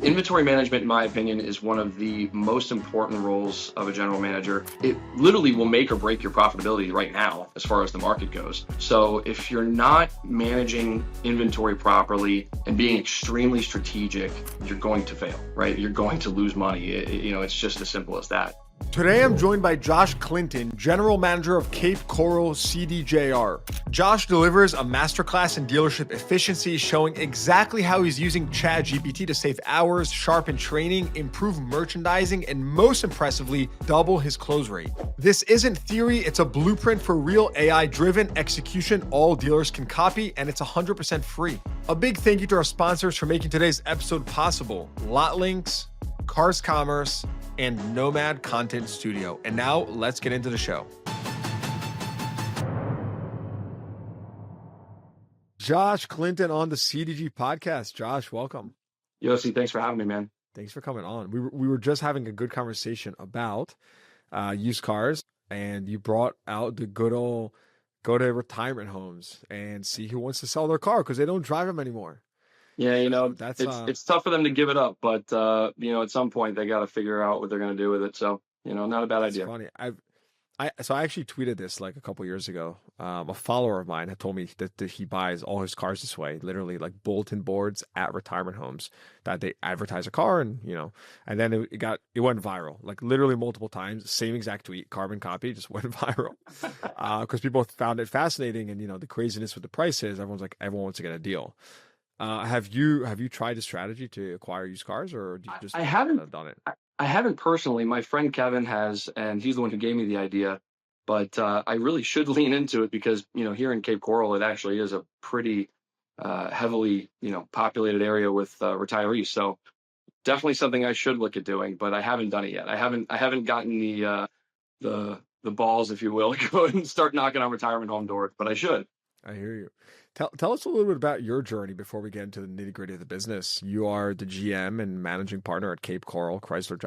Inventory management, in my opinion, is one of the most important roles of a general manager. It literally will make or break your profitability right now as far as the market goes. So if you're not managing inventory properly and being extremely strategic, you're going to fail, right? You're going to lose money. It's just as simple as that. Today, I'm joined by Josh Clinton, General Manager of Cape Coral CDJR. Josh delivers a masterclass in dealership efficiency, showing exactly how he's using ChatGPT to save hours, sharpen training, improve merchandising, and most impressively, double his close rate. This isn't theory, it's a blueprint for real AI-driven execution all dealers can copy, and it's 100% free. A big thank you to our sponsors for making today's episode possible: Lot Links, Cars Commerce, and Nomad Content Studio. And now let's get into the show. Josh Clinton on the CDG podcast. Josh, welcome. Yossi, thanks for having me, man. Thanks for coming on. We were just having a good conversation about used cars, and you brought out the good old go to retirement homes and see who wants to sell their car because they don't drive them anymore. Yeah, it's tough for them to give it up, but at some point they got to figure out what they're going to do with it. So, not a bad idea. Funny. I actually tweeted this like a couple years ago. A follower of mine had told me that he buys all his cars this way, literally like bulletin boards at retirement homes that they advertise a car, and then it went viral, like literally multiple times, same exact tweet, carbon copy, just went viral because people found it fascinating, and the craziness with the prices. Everyone wants to get a deal. Have you tried a strategy to acquire used cars, or do you just I haven't done it? I haven't personally. My friend Kevin has, and he's the one who gave me the idea. But I really should lean into it because here in Cape Coral, it actually is a pretty heavily populated area with retirees. So definitely something I should look at doing. But I haven't done it yet. I haven't gotten the balls, if you will, to go and start knocking on retirement home doors. But I should. I hear you. Tell us a little bit about your journey before we get into the nitty gritty of the business. You are the GM and managing partner at Cape Coral Chrysler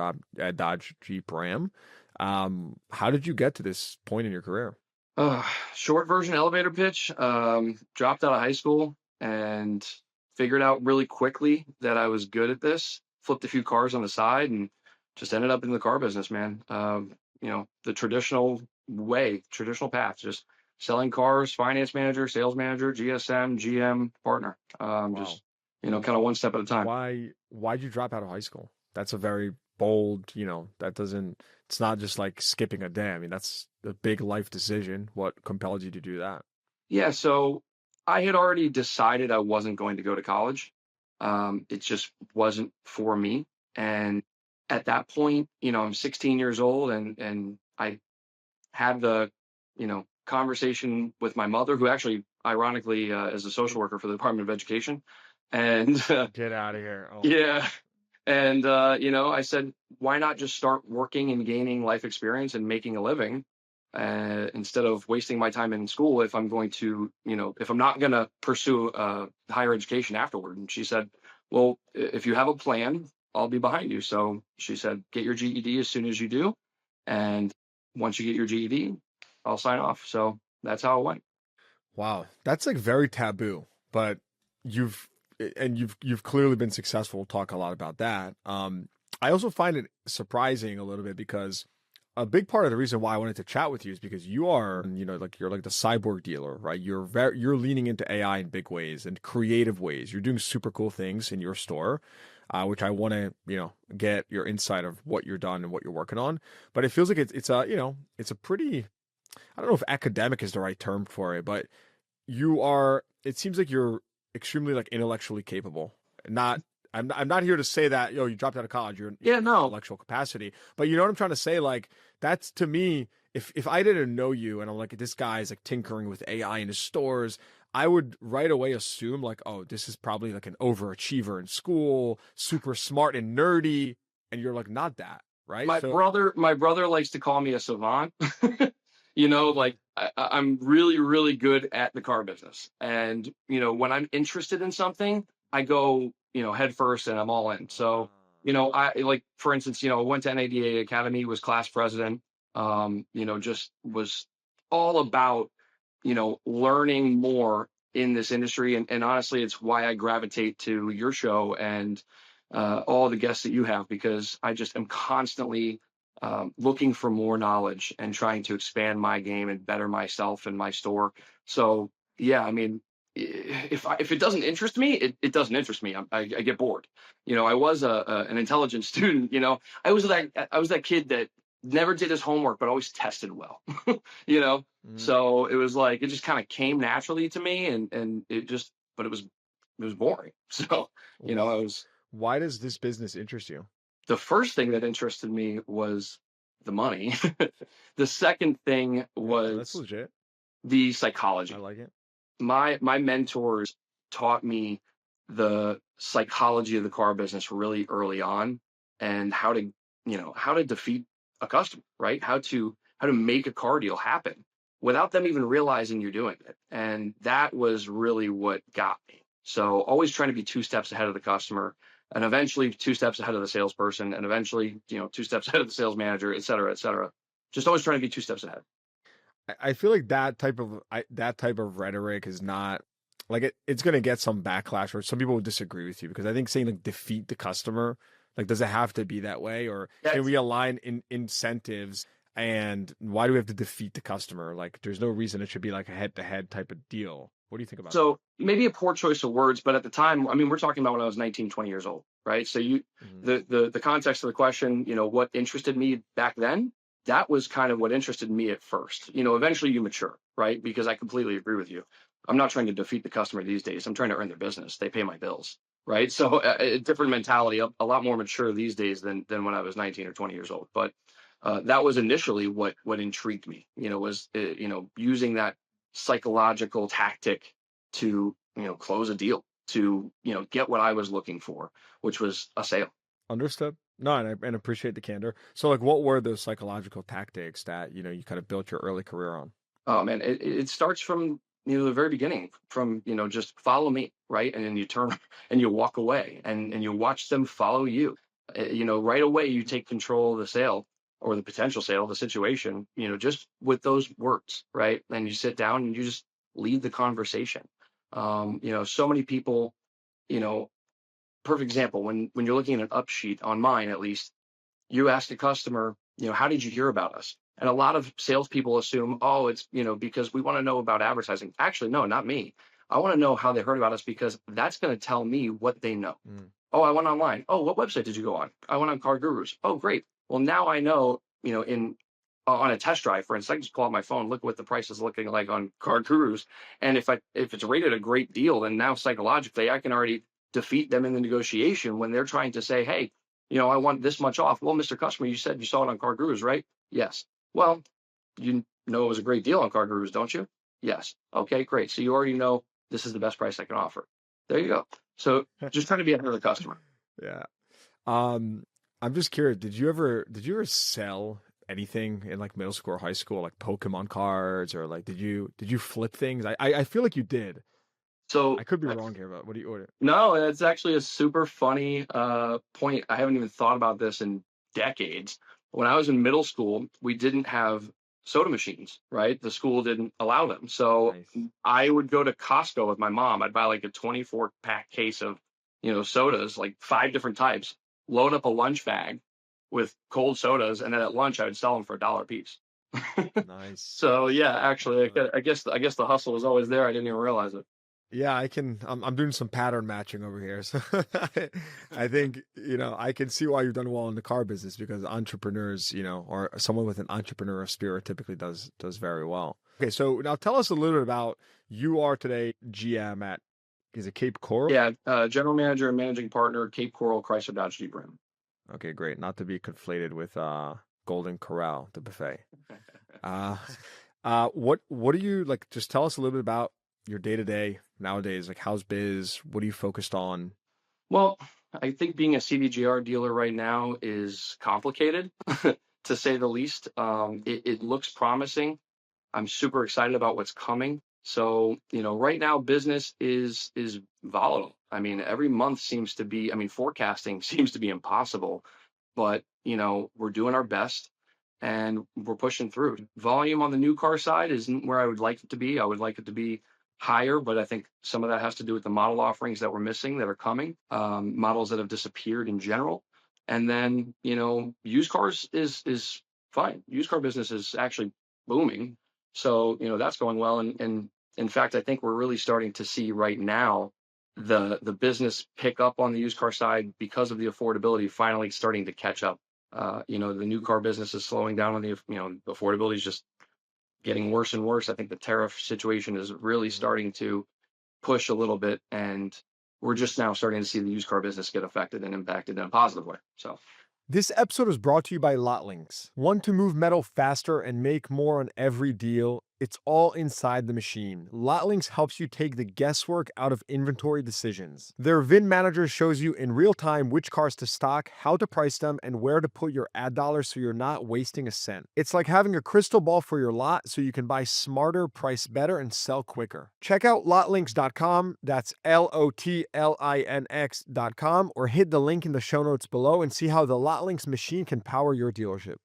Dodge Jeep Ram. How did you get to this point in your career? Short version elevator pitch. Dropped out of high school and figured out really quickly that I was good at this. Flipped a few cars on the side and just ended up in the car business, man. The traditional path, just selling cars, finance manager, sales manager, GSM, GM, partner. Wow. Just, kind of one step at a time. Why'd you drop out of high school? That's a very bold, it's not just like skipping a day. I mean, that's a big life decision. What compelled you to do that? Yeah. So I had already decided I wasn't going to go to college. It just wasn't for me. And at that point, I'm 16 years old and I had the, conversation with my mother, who actually, ironically, is a social worker for the Department of Education. And get out of here. Oh. Yeah. And, I said, why not just start working and gaining life experience and making a living instead of wasting my time in school if I'm going to, if I'm not going to pursue higher education afterward. And she said, well, if you have a plan, I'll be behind you. So she said, get your GED as soon as you do. And once you get your GED, I'll sign off. So that's how it went. Wow. That's like very taboo, but you've clearly been successful. We'll talk a lot about that. I also find it surprising a little bit because a big part of the reason why I wanted to chat with you is because you are, you're like the cyborg dealer, right? You're leaning into AI in big ways and creative ways. You're doing super cool things in your store, which I want to, get your insight of what you're done and what you're working on. But it feels like it's a pretty, I don't know if academic is the right term for it, but it seems like you're extremely like intellectually capable. I'm not here to say that, you dropped out of college, you're intellectual capacity, but you know what I'm trying to say? Like, that's, to me, if I didn't know you and I'm like, this guy's like tinkering with AI in his stores, I would right away assume like, oh, this is probably like an overachiever in school, super smart and nerdy. And you're like, not that, right? My brother likes to call me a savant. I'm really, really good at the car business. And, when I'm interested in something, I go, head first and I'm all in. So, I like, for instance, I went to NADA Academy, was class president, just was all about, learning more in this industry. And honestly, it's why I gravitate to your show and, all the guests that you have, because I just am constantly looking for more knowledge and trying to expand my game and better myself and my store. So yeah, I mean, if it doesn't interest me, it doesn't interest me. I get bored. I was an intelligent student. I was that kid that never did his homework but always tested well. you know, Mm. so it was like it just kind of came naturally to me, and but it was boring. So I was Why does this business interest you? the first thing that interested me was the money. The second thing Yeah, that's was legit. the I psychology. like it. My mentors taught me the psychology of the car business really early on, and how to defeat a customer, right? How to make a car deal happen without them even realizing you're doing it. And that was really what got me. So always trying to be two steps ahead of the customer, and eventually two steps ahead of the salesperson, and eventually, two steps ahead of the sales manager, et cetera, et cetera. Just always trying to be two steps ahead. I feel like that type of rhetoric is not like it's going to get some backlash, or some people will disagree with you, because I think saying like defeat the customer, like, does it have to be that way, or can Yes. we align incentives, and why do we have to defeat the customer? Like, there's no reason it should be like a head to head type of deal. What do you think about that? So maybe a poor choice of words, but at the time, I mean, we're talking about when I was 19, 20 years old, right? So Hmm. the context of the question, what interested me back then, that was kind of what interested me at first. Eventually you mature, right? Because I completely agree with you. I'm not trying to defeat the customer these days. I'm trying to earn their business. They pay my bills, right? So a different mentality, a lot more mature these days than when I was 19 or 20 years old. But that was initially what intrigued me, was using that psychological tactic to close a deal, to get what I was looking for, which was a sale. Understood. No, and appreciate the candor. So, like, what were those psychological tactics that you kind of built your early career on? Oh man, it starts from the very beginning, from just follow me, right? And then you turn and you walk away, and you watch them follow you. Right away you take control of the sale, or the potential sale of the situation, just with those words, right? And you sit down and you just lead the conversation. So many people, you know perfect example, when you're looking at an up sheet on mine, at least, you ask a customer, how did you hear about us? And a lot of salespeople assume, oh, it's because we want to know about advertising. Actually, no, not me. I want to know how they heard about us, because that's going to tell me what they know. Mm. Oh, I went online. Oh, what website did you go on? I went on Car Gurus. Oh, great. Well, now I know, in on a test drive, for instance, I can just pull out my phone, look what the price is looking like on Car Gurus, and if it's rated a great deal, then now psychologically I can already defeat them in the negotiation when they're trying to say, hey, I want this much off. Well, Mr. Customer, you said you saw it on Car Gurus, right? Yes. Well, you know it was a great deal on Car Gurus, don't you? Yes. Okay, great. So you already know this is the best price I can offer. There you go. So just trying to be ahead of the customer. Yeah. Um, I'm just curious. Did you ever sell anything in like middle school or high school, like Pokemon cards, or like did you flip things? I feel like you did. So I could be wrong here, but what do you order? no, it's actually a super funny point. I haven't even thought about this in decades. When I was in middle school, we didn't have soda machines, right? The school didn't allow them. So Nice. I would go to Costco with my mom. I'd buy like a 24-pack case of, sodas, like 5 different types, load up a lunch bag with cold sodas, and then at lunch I would sell them for $1 a piece. Nice. So yeah, I actually, love it. I guess the hustle was always there. I didn't even realize it. Yeah, I'm doing some pattern matching over here. So I think, I can see why you've done well in the car business, because entrepreneurs, or someone with an entrepreneurial spirit typically does very well. Okay, so now tell us a little bit about, you are today GM at, is it Cape Coral? Yeah, general manager and managing partner, Cape Coral Chrysler Dodge Jeep Ram. Okay, great. Not to be conflated with Golden Corral, the buffet. Uh what do you like, just tell us a little bit about your day to day nowadays. Like, how's biz? What are you focused on? Well, I think being a CDJR dealer right now is complicated, to say the least. It looks promising. I'm super excited about what's coming. So, right now business is volatile. I mean, every month seems to be, I mean, forecasting seems to be impossible, but we're doing our best and we're pushing through. Volume on the new car side isn't where I would like it to be. I would like it to be higher, but I think some of that has to do with the model offerings that we're missing that are coming, models that have disappeared in general. And then, used cars is fine. Used car business is actually booming. So, that's going well. And in fact, I think we're really starting to see right now the business pick up on the used car side because of the affordability finally starting to catch up. The new car business is slowing down on the affordability is just getting worse and worse. I think the tariff situation is really Mhm. starting to push a little bit, and we're just now starting to see the used car business get affected and impacted in a positive way. So, This episode is brought to you by Lotlinks. Want to move metal faster and make more on every deal? It's all inside the machine. Lotlinks helps you take the guesswork out of inventory decisions. Their VIN manager shows you in real time which cars to stock, how to price them, and where to put your ad dollars so you're not wasting a cent. It's like having a crystal ball for your lot so you can buy smarter, price better, and sell quicker. Check out lotlinks.com, that's LOTLINX.com, or hit the link in the show notes below and see how the Lotlinks machine can power your dealership.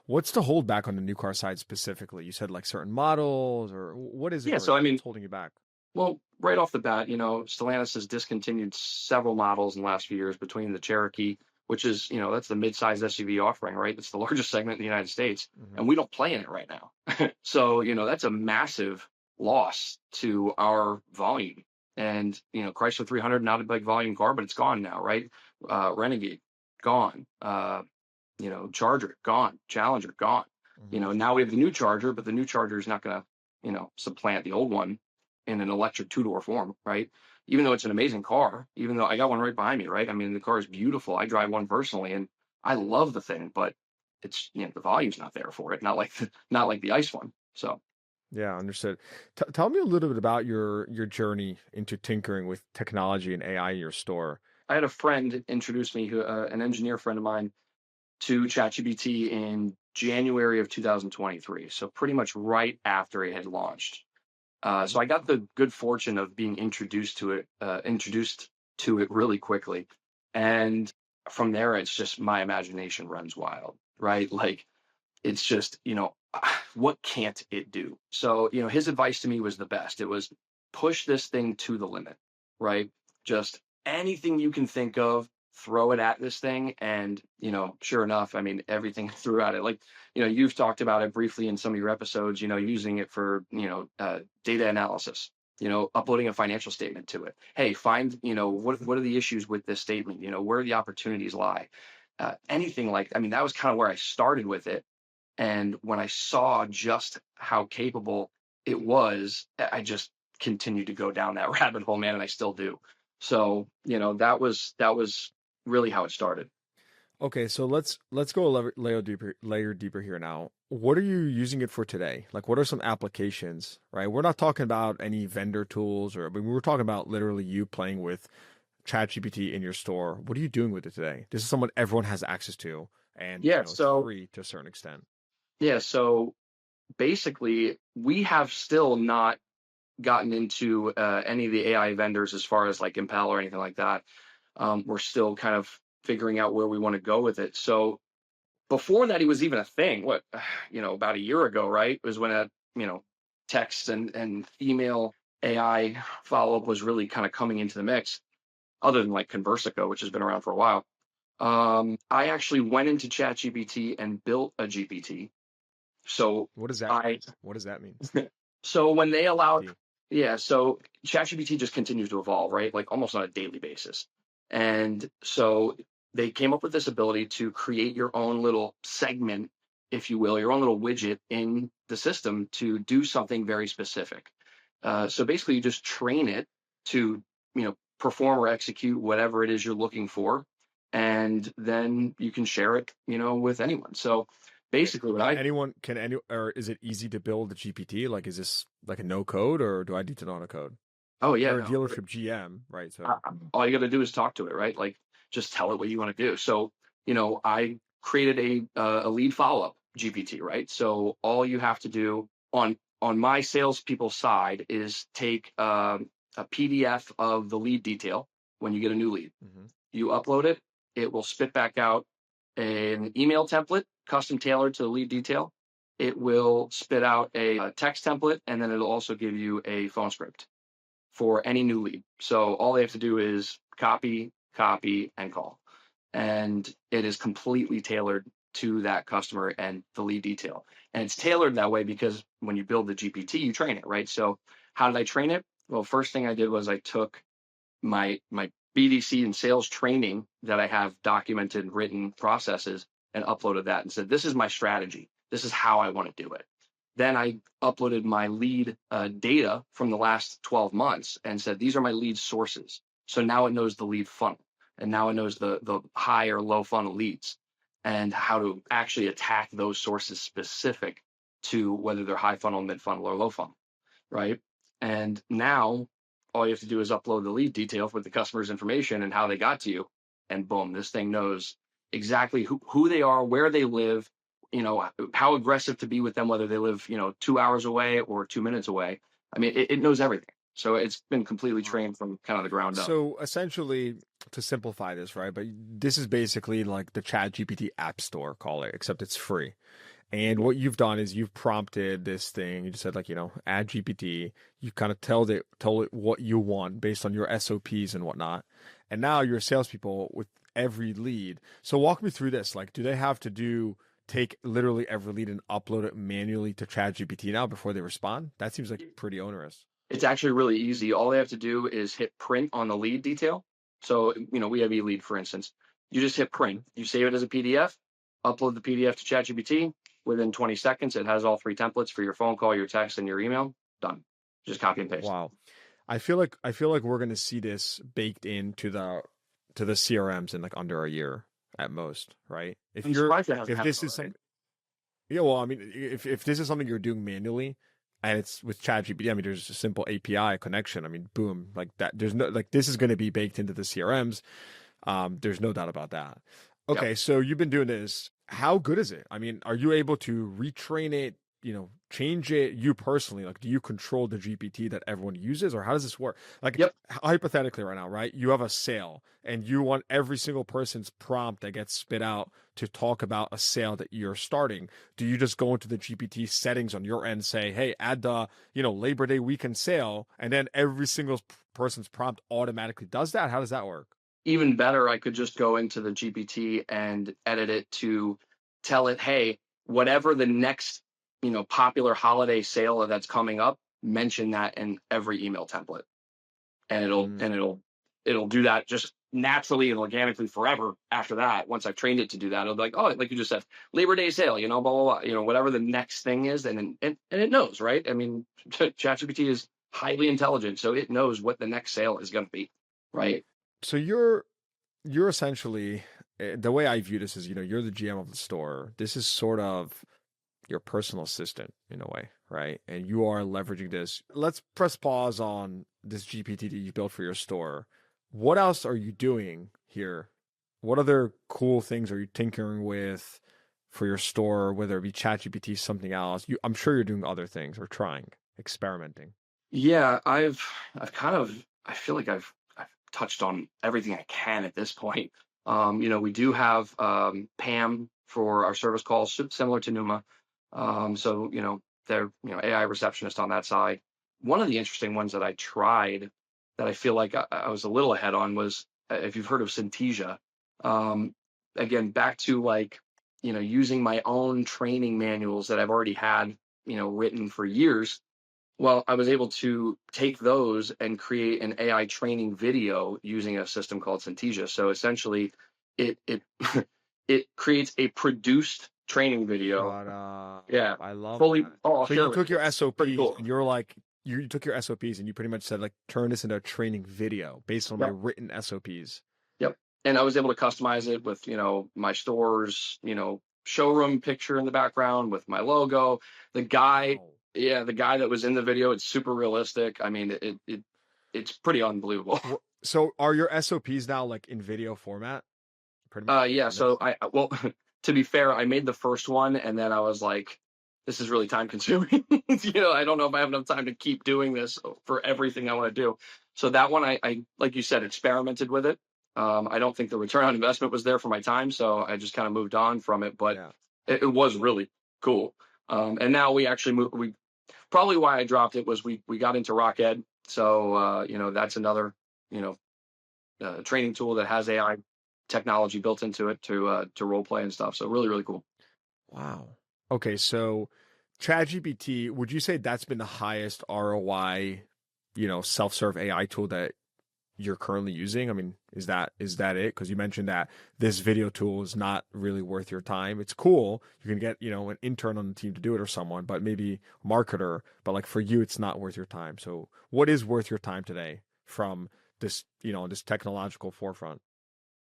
What's the holdback on the new car side specifically? You said like certain models, or what is it? yeah. So, I mean, What's holding you back? well, right off the bat, Stellantis has discontinued several models in the last few years between the Cherokee, which is, that's the mid-sized SUV offering, right? It's the largest segment in the United States, Hmm. and we don't play in it right now. So, that's a massive loss to our volume. And, Chrysler 300, not a big volume car, but it's gone now, right? Renegade, gone. Charger, gone. Challenger, gone. Hmm. Now we have the new Charger, but the new Charger is not going to, supplant the old one in an electric two-door form, right? Even though it's an amazing car, even though I got one right behind me, right? I mean, the car is beautiful. I drive one personally, and I love the thing, but it's the volume's not there for it, not like the ICE one. So Yeah, understood. Tell me a little bit about your journey into tinkering with technology and AI in your store. I had a friend introduce me, an engineer friend of mine, to ChatGPT in January of 2023. So pretty much right after it had launched. So Mhm. I got the good fortune of being introduced to it really quickly. And from there, it's just my imagination runs wild, right? Like it's just, what can't it do? So, his advice to me was the best. It was push this thing to the limit, right? Just anything you can think of, throw it at this thing. And, sure enough, I mean, everything threw at it. Like, you've talked about it briefly in some of your episodes, using it for, data analysis, uploading a financial statement to it. Hey, find, what are the issues with this statement? Where the opportunities lie? Anything like, I mean, that was kind of where I started with it, and when I saw just how capable it was, I just continued to go down that rabbit hole, man, and I still do. So, that was really how it started. Okay, so let's go a layer deeper here now. What are you using it for today? Like, what are some applications, right? We're not talking about any vendor tools, I mean, we're talking about literally you playing with ChatGPT in your store. What are you doing with it today? This is someone everyone has access to, and Yeah. it's So, free to a certain extent. yeah. So basically, we have still not gotten into any of the AI vendors as far as like Impel or anything like that. We're still kind of figuring out where we want to go with it. So before that, he was even a thing. What, about a year ago, right? Was when text and email AI follow up was really kind of coming into the mix, other than like Conversica, which has been around for a while. I actually went into ChatGPT and built a GPT. So What does that I what does that mean? so when they allowed, GPT. yeah, so ChatGPT just continues to evolve, right? Like almost on a daily basis. And so they came up with this ability to create your own little segment, if you will, your own little widget in the system to do something very specific. So basically, you just train it to, perform or execute whatever it is you're looking for, and then you can share it, with anyone. So Okay. basically, what I Can any or is it easy to build a GPT? Like, is this like a no code, or do I need to know how to code? oh yeah, You're a no, dealership GM, right? uh, So, all you got to do is talk to it, right? Like just tell it what you want to do. So, I created a lead follow up GPT, right? So all you have to do on my salespeople side is take a PDF of the lead detail when you get a new lead. mhm. You upload it, it will spit back out an email template custom tailored to the lead detail. it will spit out a text template, and then it'll also give you a phone script for any new lead. So all they have to do is copy, copy, and call. And it is completely tailored to that customer and the lead detail. And it's tailored that way because when you build the GPT, you train it, right? So how did I train it? Well, first thing I did was I took my BDC and sales training that I have documented written processes and uploaded that and said, this is my strategy. This is how I want to do it. Then I uploaded my lead data from the last 12 months and said, these are my lead sources. So now it knows the lead funnel, and now it knows the high or low funnel leads and how to actually attack those sources specific to whether they're high funnel, mid funnel, or low funnel, right? And now all you have to do is upload the lead detail with the customer's information and how they got to you. And boom, this thing knows exactly who they are, where they live, how aggressive to be with them, whether they live, 2 hours away or 2 minutes away. I mean, it knows everything. So it's been completely trained from kind of the ground up. So essentially, to simplify this, right? But this is basically like the ChatGPT App Store, call it, except it's free. And what you've done is you've prompted this thing. You just said like, add GPT. You kind of told it what you want based on your SOPs and whatnot. And now your salespeople with every lead. So walk me through this. Like, do they have to take literally every lead and upload it manually to ChatGPT now before they respond? That seems like pretty onerous. It's actually really easy. All they have to do is hit print on the lead detail. So, we have eLead, for instance. You just hit print. You save it as a PDF, upload the PDF to ChatGPT. Within 20 seconds, it has all 3 templates for your phone call, your text, and your email. Done. Just copy and paste. Wow. I feel like we're going to see this baked into the CRMs in like under a year at most, right? If this is something, yeah, well, I mean, if this is something you're doing manually and it's with ChatGPT, I mean, there's a simple API connection. I mean, boom, like that. There's no like this is going to be baked into the CRMs. There's no doubt about that. Okay, yep. So you've been doing this. How good is it? I mean, are you able to retrain it, change it, you personally? Like, do you control the GPT that everyone uses, or how does this work? Like, yep. Hypothetically right now, right? You have a sale and you want every single person's prompt that gets spit out to talk about a sale that you're starting. Do you just go into the GPT settings on your end, say, hey, add the, Labor Day weekend sale, and then every single person's prompt automatically does that? How does that work? Even better, I could just go into the GPT and edit it to tell it, hey, whatever the next, popular holiday sale that's coming up, mention that in every email template. And it'll do that just naturally and organically forever after that. Once I've trained it to do that, it'll be like, oh, like you just said, Labor Day sale, blah, blah, blah, whatever the next thing is. And it knows, right? I mean, ChatGPT is highly intelligent, so it knows what the next sale is going to be, right? So you're essentially, the way I view this is, you're the GM of the store. This is sort of your personal assistant in a way, right? And you are leveraging this. Let's press pause on this GPT that you built for your store. What else are you doing here? What other cool things are you tinkering with for your store, whether it be ChatGPT, something else? I'm sure you're doing other things or trying, experimenting. Yeah, I feel like I've touched on everything I can at this point. We do have Pam for our service calls, similar to Numa. So, they're, AI receptionist on that side. One of the interesting ones that I tried that I feel like I was a little ahead on was, if you've heard of Synthesia, again, back to like, using my own training manuals that I've already had, written for years. Well, I was able to take those and create an AI training video using a system called Synthesia. So essentially, it it creates a produced training video. Yeah, I love fully. that. Oh, so you took your SOPs cool. and you're like, you took your SOPs and you pretty much said like, turn this into a training video based on my written SOPs. Yep, and I was able to customize it with my store's showroom picture in the background with my logo. The guy. Wow. Yeah, the guy that was in the video, it's super realistic. I mean, it's pretty unbelievable. So are your SOPs now like in video format? Pretty much? Yeah. So well, to be fair, I made the first one and then I was like, this is really time consuming. I don't know if I have enough time to keep doing this for everything I want to do. So that one, I like you said, experimented with it. I don't think the return on investment was there for my time. So I just kind of moved on from it, but it was really cool. And now we actually moved. We probably why I dropped it was we got into Rock Ed. So that's another you know training tool that has AI technology built into it to role play and stuff. So really really cool. Wow. Okay, so ChatGPT, would you say that's been the highest ROI, self-serve AI tool that you're currently using? I mean, is that it? Because you mentioned that this video tool is not really worth your time. It's cool. You can get, an intern on the team to do it or someone, but maybe a marketer, but like for you, it's not worth your time. So what is worth your time today from this technological forefront?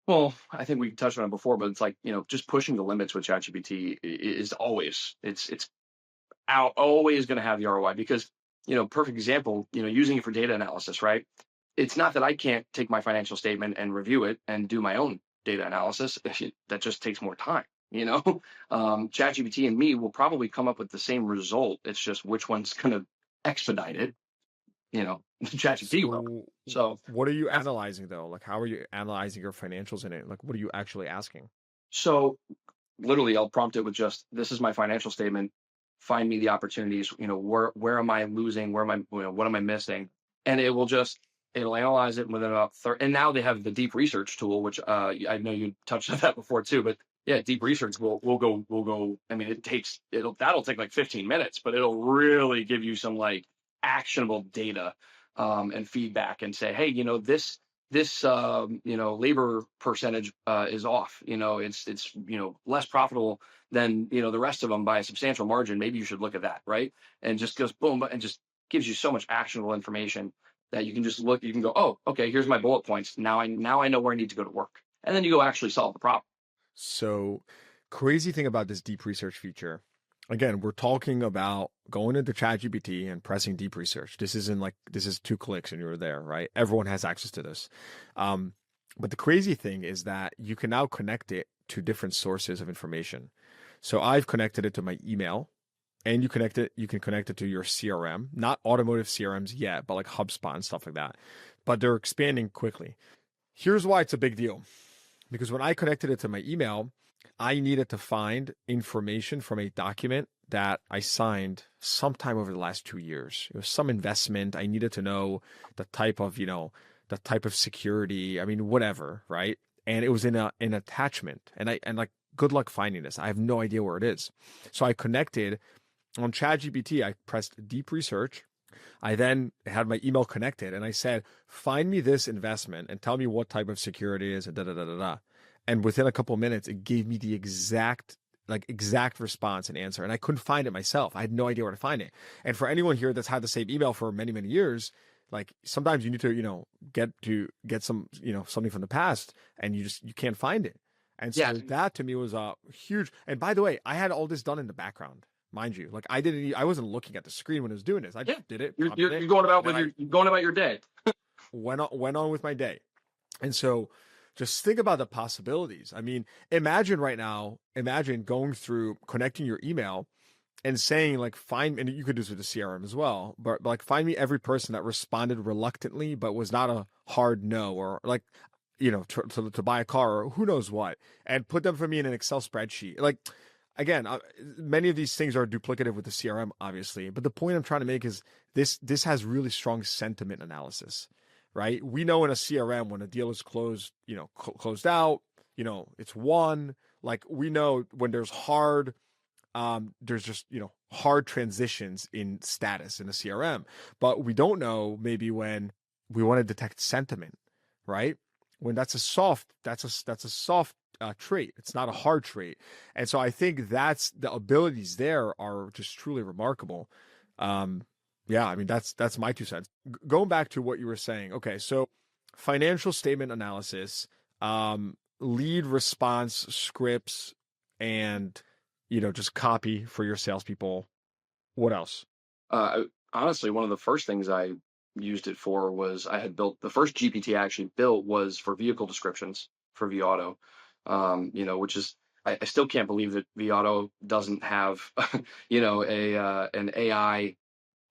Well, I think we touched on it before, but it's like just pushing the limits with ChatGPT is always it's always going to have the ROI because perfect example using it for data analysis, right? It's not that I can't take my financial statement and review it and do my own data analysis. That just takes more time. ChatGPT and me will probably come up with the same result. It's just which one's going to expedite it. ChatGPT will. So So what are you analyzing though? Like how are you analyzing your financials in it? Like what are you actually asking? so literally, I'll prompt it with just this is my financial statement. Find me the opportunities. Where am I losing? Where am I? What am I missing? And it'll analyze it within about 30. And now they have the deep research tool, which I know you touched on that before too. But yeah, deep research will go. I mean, that'll take like 15 minutes, but it'll really give you some like actionable data and feedback and say, hey, this labor percentage is off. It's less profitable than the rest of them by a substantial margin. Maybe you should look at that, right? And just goes boom, and just gives you so much actionable information that you can just look. You can go, oh, okay, here's my bullet points. Now I know where I need to go to work, and then you go actually solve the problem. So, crazy thing about this deep research feature. Again, we're talking about going into ChatGPT and pressing deep research. This is 2 clicks and you're there, right? Everyone has access to this. But the crazy thing is that you can now connect it to different sources of information. So I've connected it to my email, and you can connect it to your CRM, not automotive CRMs yet, but like HubSpot and stuff like that. But they're expanding quickly. Here's why it's a big deal. Because when I connected it to my email, I needed to find information from a document that I signed sometime over the last 2 years. It was some investment. I needed to know the type of, the type of security. I mean, whatever, right? And it was in an attachment. And like, good luck finding this. I have no idea where it is. So I connected on ChatGPT. I pressed deep research. I then had my email connected and I said, find me this investment and tell me what type of security it is and da da da da da. And within a couple of minutes, it gave me the exact response and answer. And I couldn't find it myself. I had no idea where to find it. And for anyone here that's had the same email for many, many years, like sometimes you need to, get some, something from the past and you can't find it. And so Yeah, that to me was a huge, and by the way, I had all this done in the background, mind you. Like I wasn't looking at the screen when I was doing this. I yeah. just did it, You're, prompted you're, it, you're going about and then with I your you're going about your day. went on with my day. And so just think about the possibilities. I mean, imagine going through connecting your email and saying like and you could do this with the CRM as well, but like find me every person that responded reluctantly but was not a hard no, or like to buy a car or who knows what, and put them for me in an Excel spreadsheet. Like again, many of these things are duplicative with the CRM, obviously, but the point I'm trying to make is this has really strong sentiment analysis, right? We know in a CRM when a deal is closed, closed out, it's won. Like we know when there's just hard transitions in status in a CRM, but we don't know maybe when we want to detect sentiment, right? When that's a soft trait. It's not a hard trait, and so I think that's the abilities there are just truly remarkable. Um, yeah, I mean that's my 2 cents. Going back to what you were saying, okay, so financial statement analysis, lead response scripts, and just copy for your salespeople. What else? Honestly, one of the first things I used it for was I had built the first GPT I actually built was for vehicle descriptions for vAuto, which is I still can't believe that vAuto doesn't have, a an AI,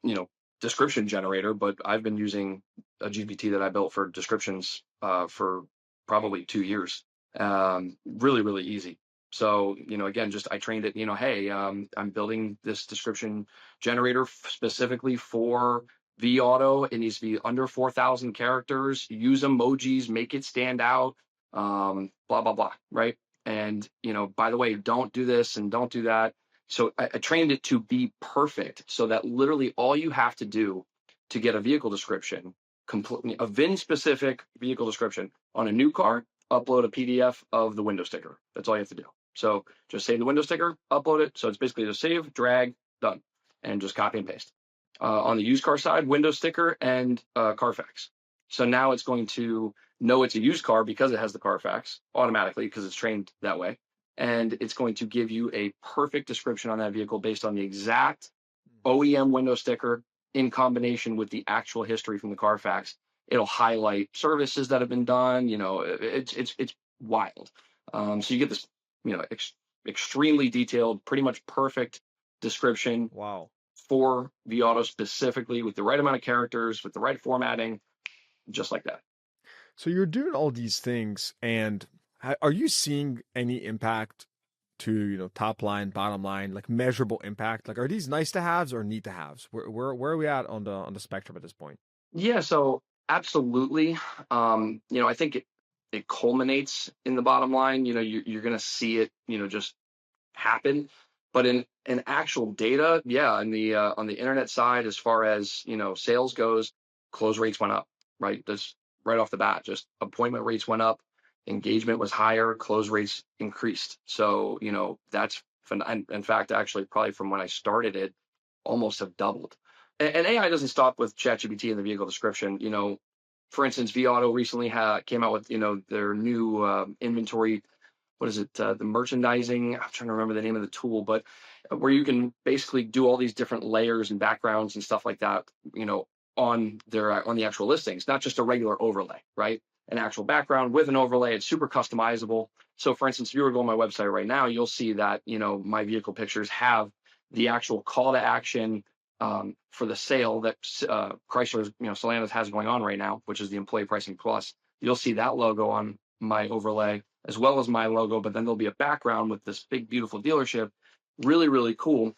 you know, description generator. But I've been using a GPT that I built for descriptions for probably 2 years. Really, really easy. So, again, just I trained it, hey, I'm building this description generator specifically for V Auto. It needs to be under 4,000 characters. Use emojis, make it stand out, blah, blah, blah. Right. And, by the way, don't do this and don't do that. So I trained it to be perfect so that literally all you have to do to get a vehicle description, completely a VIN specific vehicle description on a new car, upload a PDF of the window sticker. That's all you have to do. So just save the window sticker, upload it. So it's basically just save, drag, done, and just copy and paste. On the used car side, window sticker and Carfax. So now it's going to know it's a used car because it has the Carfax automatically because it's trained that way. And it's going to give you a perfect description on that vehicle based on the exact OEM window sticker in combination with the actual history from the Carfax. It'll highlight services that have been done. It's wild. So you get this, extremely detailed, pretty much perfect description. Wow. For V Auto specifically with the right amount of characters, with the right formatting, just like that. So you're doing all these things, and are you seeing any impact to top line, bottom line, like measurable impact? Like, are these nice to haves or need to haves? Where are we at on the spectrum at this point? Yeah, so absolutely. I think it culminates in the bottom line. You're going to see it, just happen. But in actual data, yeah, on the internet side, as far as sales goes, close rates went up, right? That's right off the bat. Just appointment rates went up, engagement was higher, close rates increased. So that's in fact, actually, probably from when I started it, almost have doubled. And AI doesn't stop with ChatGPT and the vehicle description. For instance, V Auto recently came out with their new inventory. What is it? The merchandising. I'm trying to remember the name of the tool, but where you can basically do all these different layers and backgrounds and stuff like that, on the actual listings, not just a regular overlay, right? An actual background with an overlay. It's super customizable. So, for instance, if you were to go on my website right now, you'll see that my vehicle pictures have the actual call to action for the sale that Chrysler, Stellantis has going on right now, which is the Employee Pricing Plus. You'll see that logo on my overlay as well as my logo, but then there'll be a background with this big, beautiful dealership. Really, really cool.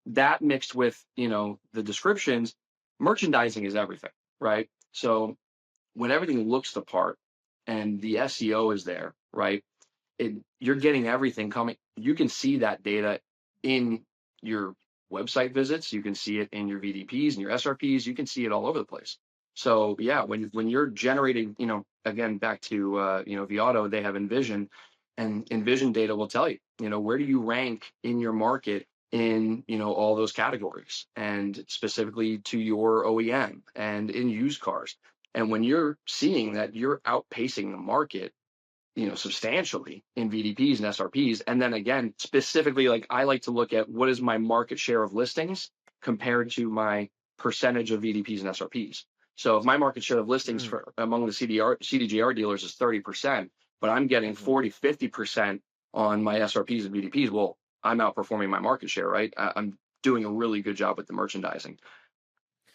That mixed with, the descriptions, merchandising is everything, right? So when everything looks the part and the SEO is there, right? You're getting everything coming. You can see that data in your website visits. You can see it in your VDPs and your SRPs. You can see it all over the place. So yeah, when you're generating, again, back to V Auto, they have Envision, and Envision data will tell you, where do you rank in your market in all those categories, and specifically to your OEM and in used cars. And when you're seeing that you're outpacing the market, substantially in VDPs and SRPs. And then again, specifically, like I like to look at what is my market share of listings compared to my percentage of VDPs and SRPs. So if my market share of listings for among the CDJR dealers is 30%, but I'm getting 40, 50% on my SRPs and VDPs, well, I'm outperforming my market share, right? I'm doing a really good job with the merchandising.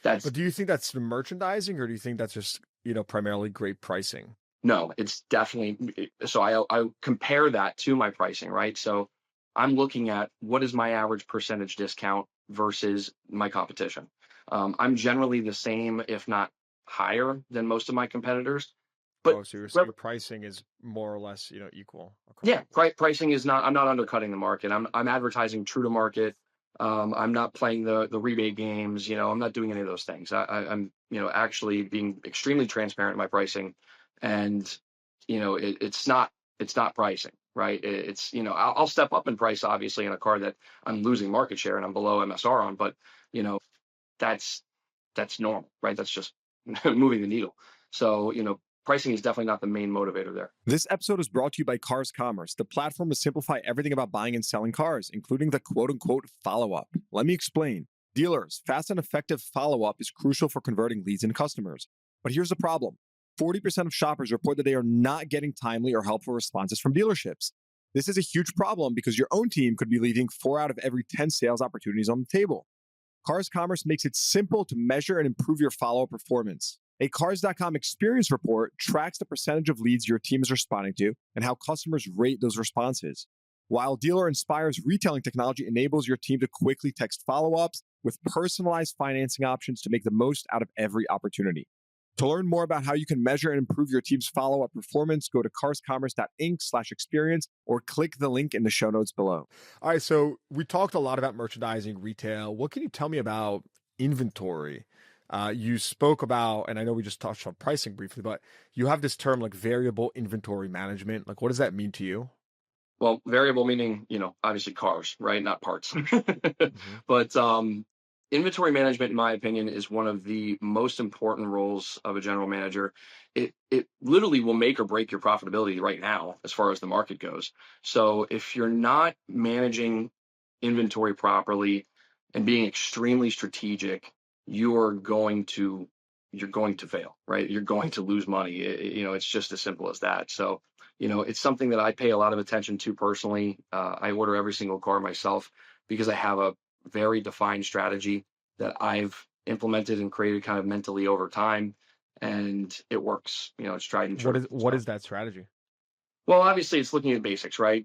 But do you think that's the merchandising, or do you think that's just, primarily great pricing? No, it's definitely, so I compare that to my pricing, right? So I'm looking at what is my average percentage discount versus my competition. I'm generally the same, if not higher than most of my competitors. But So you're saying pricing is more or less, equal. Okay. yeah, pricing is not, I'm not undercutting the market. I'm advertising true to market. I'm not playing the rebate games. I'm not doing any of those things. I'm actually being extremely transparent in my pricing, and it's not pricing, right? It's I'll step up in price obviously in a car that I'm losing market share and I'm below MSR on, but that's normal, right? That's just moving the needle. So pricing is definitely not the main motivator there. This episode is brought to you by Cars Commerce, the platform to simplify everything about buying and selling cars, including the quote-unquote follow-up. Let me explain. Dealers, fast and effective follow-up is crucial for converting leads into customers. But here's the problem. 40% of shoppers report that they are not getting timely or helpful responses from dealerships. This is a huge problem because your own team could be leaving 4 out of every 10 sales opportunities on the table. Cars Commerce makes it simple to measure and improve your follow-up performance. A Cars.com experience report tracks the percentage of leads your team is responding to and how customers rate those responses. while Dealer Inspire's retailing technology enables your team to quickly text follow-ups with personalized financing options to make the most out of every opportunity. To learn more about how you can measure and improve your team's follow-up performance, go to carscommerce.inc/experience or click the link in the show notes below. All right, so we talked a lot about merchandising, retail. What can you tell me about inventory? You spoke about, and I know we just touched on pricing briefly, but you have this term like variable inventory management. Like, what does that mean to you? Well, variable meaning, obviously cars, right? Not parts. Mm-hmm. But inventory management, in my opinion, is one of the most important roles of a general manager. It literally will make or break your profitability right now as far as the market goes. So if you're not managing inventory properly and being extremely strategic, you're going to fail, right? You're going to lose money. It's just as simple as that. So it's something that I pay a lot of attention to personally. I order every single car myself because I have a very defined strategy that I've implemented and created kind of mentally over time, and it works. It's tried and true. What is that strategy? Well, obviously, it's looking at basics, right?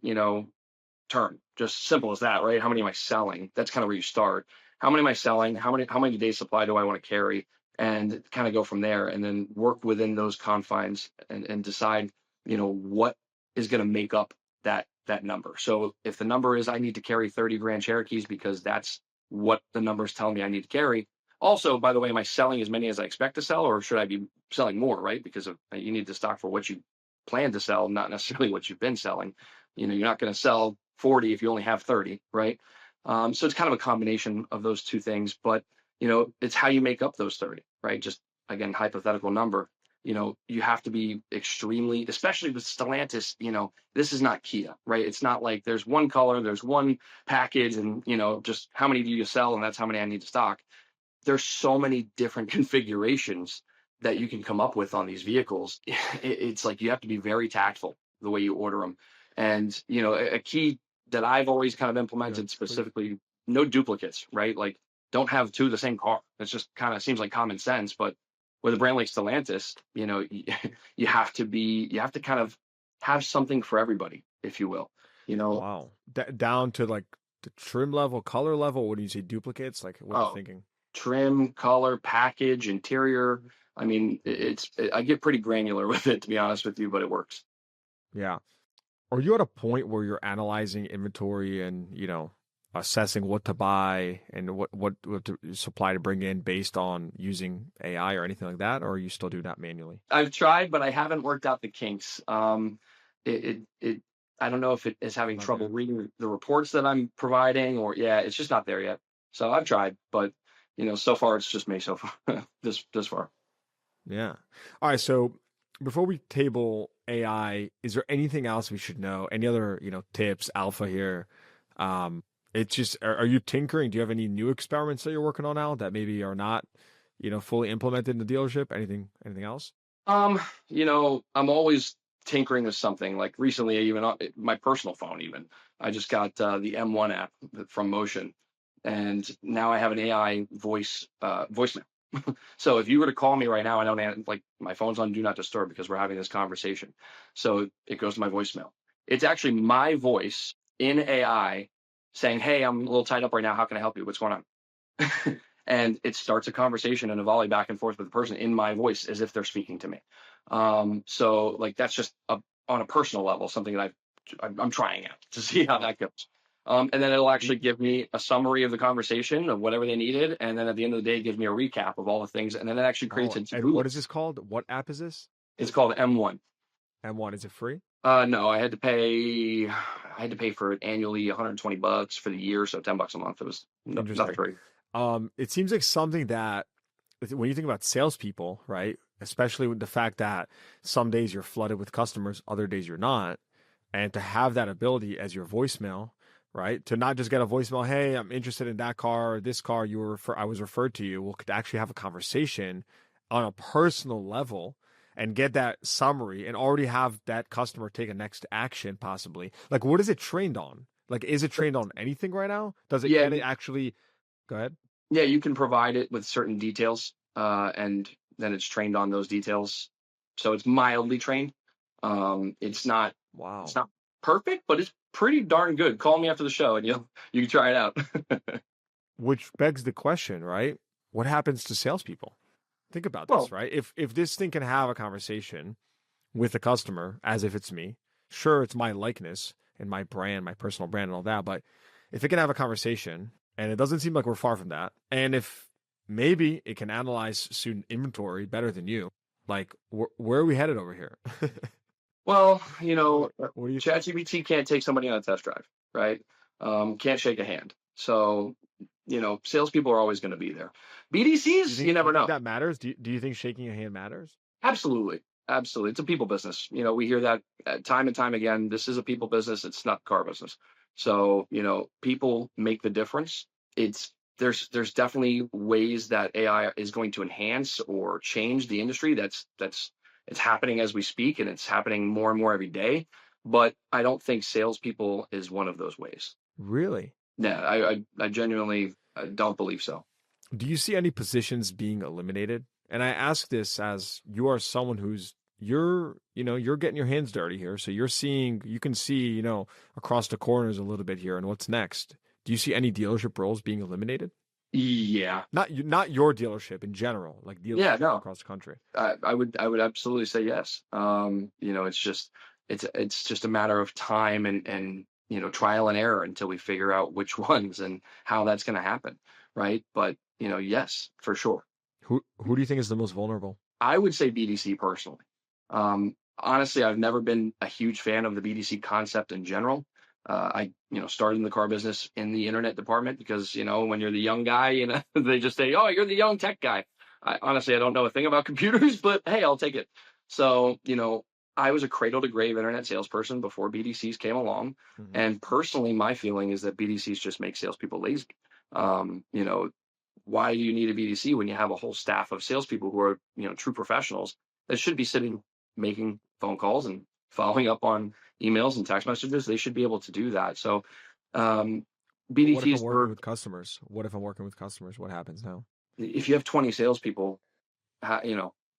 Turn, just simple as that, right? How many am I selling? That's kind of where you start. How many am I selling? How many days supply do I want to carry? And kind of go from there, and then work within those confines and decide, what is going to make up that number. So if the number is I need to carry 30 Grand Cherokees because that's what the numbers tell me I need to carry. Also, by the way, am I selling as many as I expect to sell, or should I be selling more, right? Because you need to stock for what you plan to sell, not necessarily what you've been selling. You're not going to sell 40 if you only have 30, right? So it's kind of a combination of those two things, but it's how you make up those 30, right? Just again, hypothetical number. You have to be extremely, especially with Stellantis, this is not Kia, right? It's not like there's one color, there's one package, and just how many do you sell, and that's how many I need to stock. There's so many different configurations that you can come up with on these vehicles. It's like you have to be very tactful the way you order them. And a key that I've always kind of implemented specifically, no duplicates, right? Like, don't have two of the same car. It's just kind of seems like common sense, but with a brand like Stellantis, you have to kind of have something for everybody, if you will. Wow. Down to like the trim level, color level. What do you say? Duplicates? Like, what are you thinking? Trim, color, package, interior. I mean, I get pretty granular with it, to be honest with you, but it works. Yeah. Are you at a point where you're analyzing inventory and, assessing what to buy and what to supply to bring in based on using AI or anything like that? Or are you still doing that manually? I've tried, but I haven't worked out the kinks. I don't know if it is having trouble reading the reports that I'm providing, or it's just not there yet. So I've tried, but so far it's just me so far this far. Yeah. All right. So before we table AI, is there anything else we should know? Any other, tips, alpha here? It's just, are you tinkering? Do you have any new experiments that you're working on now that maybe are not, fully implemented in the dealership? Anything else? I'm always tinkering with something. Like recently, even on my personal phone, I just got the M1 app from Motion, and now I have an AI voicemail. So if you were to call me right now, I don't like my phone's on do not disturb because we're having this conversation. So it goes to my voicemail. It's actually my voice in AI saying, "Hey, I'm a little tied up right now. How can I help you? What's going on?" And it starts a conversation and a volley back and forth with the person in my voice as if they're speaking to me. So like that's just on a personal level, something that I'm trying out to see how that goes. And then it'll actually give me a summary of the conversation of whatever they needed. And then at the end of the day, it gives me a recap of all the things. And then it actually creates a to-do And what list. is this called? What app is this? It's called M1. M1, is it free? No, I had to pay for it annually $120 for the year. So $10 a month. It was not free. It seems like something that when you think about salespeople, right? Especially with the fact that some days you're flooded with customers, other days you're not. And to have that ability as your voicemail, right? To not just get a voicemail, hey, I'm interested in that car or this car I was referred to you. Well, could actually have a conversation on a personal level and get that summary and already have that customer take a next action possibly. Like, what is it trained on? Like, is it trained on anything right now? Does it get it actually? Go ahead. Yeah, you can provide it with certain details, and then it's trained on those details. So it's mildly trained. It's not. Wow. It's not perfect, but it's pretty darn good. Call me after the show and you can try it out. Which begs the question, right? What happens to salespeople? Think about this, Well, right? If this thing can have a conversation with a customer as if it's me, sure, it's my likeness and my brand, my personal brand and all that, but if it can have a conversation, and it doesn't seem like we're far from that, and if maybe it can analyze student inventory better than you, like where are we headed over here? well, What do you think? ChatGPT can't take somebody on a test drive, right? Can't shake a hand. So, salespeople are always going to be there. BDCs, you Do never you think know. that matters? Do you think shaking a hand matters? Absolutely. Absolutely. It's a people business. We hear that time and time again. This is a people business. It's not car business. So, people make the difference. It's there's definitely ways that AI is going to enhance or change the industry. That's it's happening as we speak, and it's happening more and more every day. But I don't think salespeople is one of those ways. Really? Yeah, I genuinely don't believe so. Do you see any positions being eliminated? And I ask this as you are someone you're getting your hands dirty here. So you can see, across the corners a little bit here and what's next. Do you see any dealership roles being eliminated? Yeah. Not your dealership in general, like Yeah, dealerships no. across the country. I would absolutely say yes. It's just a matter of time and trial and error until we figure out which ones and how that's going to happen, right? But yes, for sure. Who do you think is the most vulnerable? I would say BDC personally. Honestly, I've never been a huge fan of the BDC concept in general. I started in the car business in the internet department because, when you're the young guy, they just say, "Oh, you're the young tech guy." Honestly, I don't know a thing about computers, but hey, I'll take it. So, I was a cradle to grave internet salesperson before BDCs came along. Mhm. And personally, my feeling is that BDCs just make salespeople lazy. Um, you know, why do you need a BDC when you have a whole staff of salespeople who are, true professionals that should be sitting making phone calls and following up on emails and text messages? They should be able to do that. So, um, But what if I'm BDCs working are, with customers? What if I'm working with customers? What happens now? if you have 20 salespeople,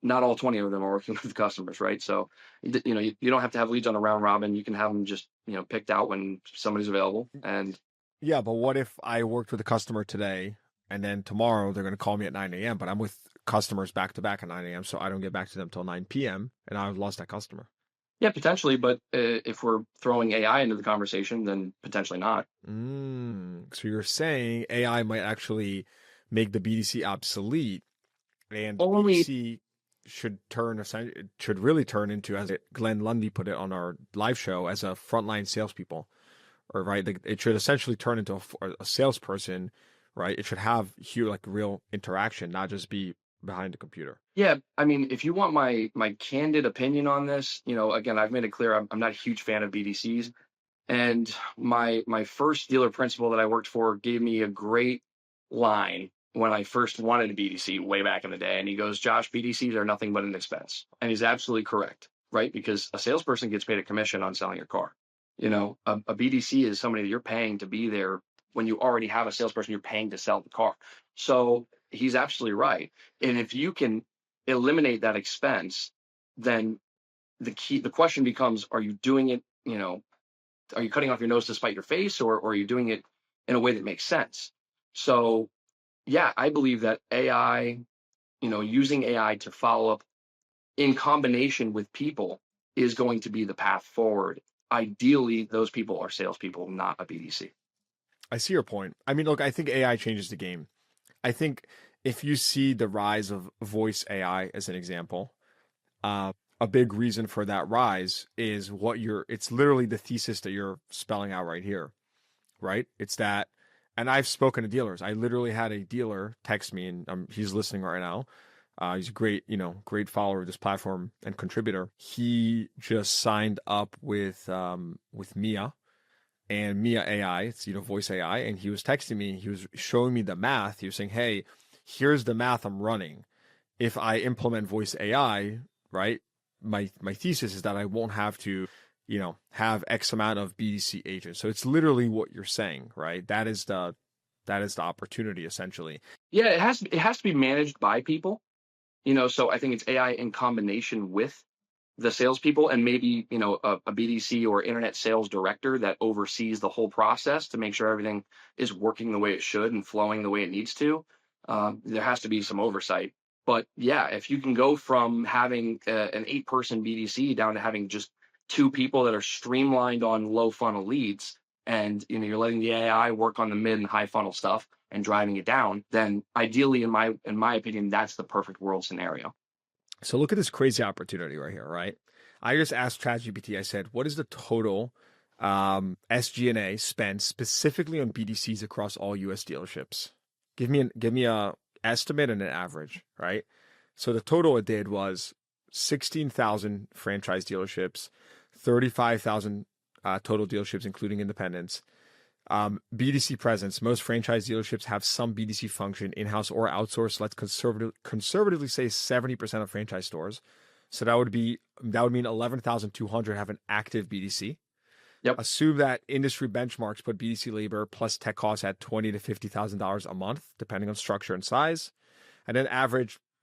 not all 20 of them are working with customers, right? So, you don't have to have leads on a round robin. You can have them just, picked out when somebody's available. And Yeah, but what if I worked with a customer today and then tomorrow they're going to call me at 9 a.m., but I'm with customers back to back at 9 a.m., so I don't get back to them till 9 p.m. and I've lost that customer. yeah, potentially, but if we're throwing AI into the conversation, then potentially not. So you're saying AI might actually make the BDC obsolete, and Only BDC should really turn into, as Glenn Lundy put it on our live show, as a frontline salespeople, or right? Like, it should essentially turn into a salesperson, right? It should have real interaction, not just be behind the computer. Yeah, I mean, if you want my candid opinion on this, again, I've made it clear I'm not a huge fan of BDCs, and my first dealer principal that I worked for gave me a great line when I first wanted a BDC way back in the day, and he goes, "Josh, BDCs are nothing but an expense," and he's absolutely correct, right? Because a salesperson gets paid a commission on selling your car. A BDC is somebody that you're paying to be there when you already have a salesperson you're paying to sell the car. So he's absolutely right. And if you can eliminate that expense, then the question becomes, are you doing it, are you cutting off your nose to spite your face, or are you doing it in a way that makes sense? So yeah, I believe that AI, using AI to follow up in combination with people is going to be the path forward. Ideally, those people are salespeople, not a BDC. I see your point. I mean, look, I think AI changes the game. I think if you see the rise of voice AI as an example, uh, a big reason for that rise is it's literally the thesis that you're spelling out right here, right? It's that, and I've spoken to dealers. I literally had a dealer text me, and he's listening right now. He's a great follower of this platform and contributor. He just signed up with Mia and Mia AI. It's voice AI, and he was texting me. He was showing me the math. He was saying, "Hey, here's the math I'm running. If I implement voice AI, right? My thesis is that I won't have to, have X amount of BDC agents." So it's literally what you're saying, right? That is the opportunity essentially. Yeah, it has to be managed by people. So I think it's AI in combination with the salespeople and maybe, a BDC or internet sales director that oversees the whole process to make sure everything is working the way it should and flowing the way it needs to. There has to be some oversight. But yeah, if you can go from having an 8-person BDC down to having just 2 people that are streamlined on low funnel leads, and you're letting the AI work on the mid and high funnel stuff and driving it down, then ideally, in my opinion, that's the perfect world scenario. So look at this crazy opportunity right here, right? I just asked ChatGPT, I said, what is the total SG&A spend specifically on BDCs across all US dealerships? Give me a estimate and an average, right? So the total it did was 16,000 franchise dealerships, 35,000 total dealerships, including independents. BDC presence. Most franchise dealerships have some BDC function in-house or outsourced. Let's conservatively say 70% of franchise stores. So that would mean 11,200 have an active BDC. Yep. Assume that industry benchmarks put BDC labor plus tech costs at $20,000 to $50,000 a month, depending on structure and size. And then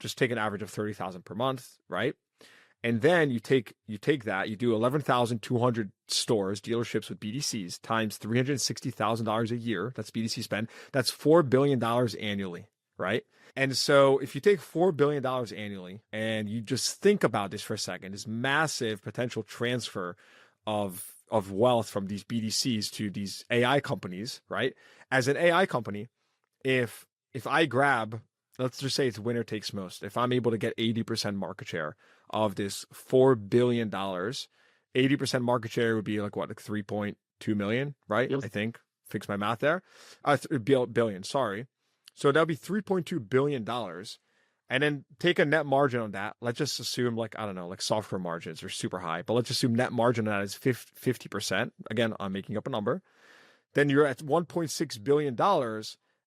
just take an average of 30,000 per month, right? And then you take that, you do 11,200 stores, dealerships with BDCs times $360,000 a year. That's BDC spend. That's $4 billion annually, right? And so if you take $4 billion annually and you just think about this for a second, this massive potential transfer of wealth from these BDCs to these AI companies, right? As an AI company, if I grab, let's just say it's winner takes most. If I'm able to get 80% market share of this $4 billion, 80% market share would be like 3.2 million, right? Yep. I think, fix my math there. Billion, sorry. So that'll be $3.2 billion. And then take a net margin on that. Let's just assume software margins are super high, but let's assume net margin on that is 50%. Again, I'm making up a number. Then you're at $1.6 billion,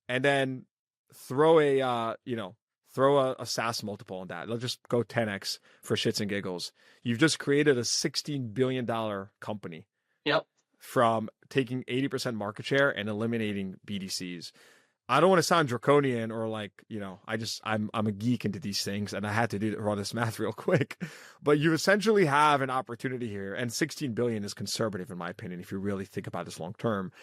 and then throw a SaaS multiple on that. Let's just go 10x for shits and giggles. You've just created a $16 billion company. Yep. From taking 80% market share and eliminating BDCs. I don't want to sound draconian or I'm a geek into these things and I had to run this math real quick, but you essentially have an opportunity here, and 16 billion is conservative in my opinion if you really think about this long term.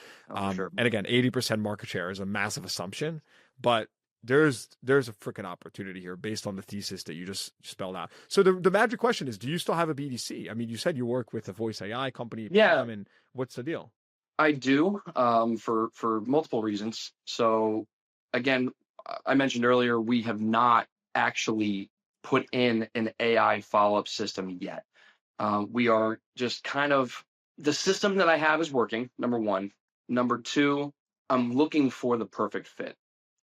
Sure. And again, 80% market share is a massive assumption, but there's a freaking opportunity here based on the thesis that you just spelled out. So the magic question is, do you still have a BDC? I mean, you said you work with a voice AI company. Yeah. I mean, what's the deal? I do, for multiple reasons. So again, I mentioned earlier, we have not actually put in an AI follow-up system yet. We are just the system that I have is working, number one. Number two, I'm looking for the perfect fit,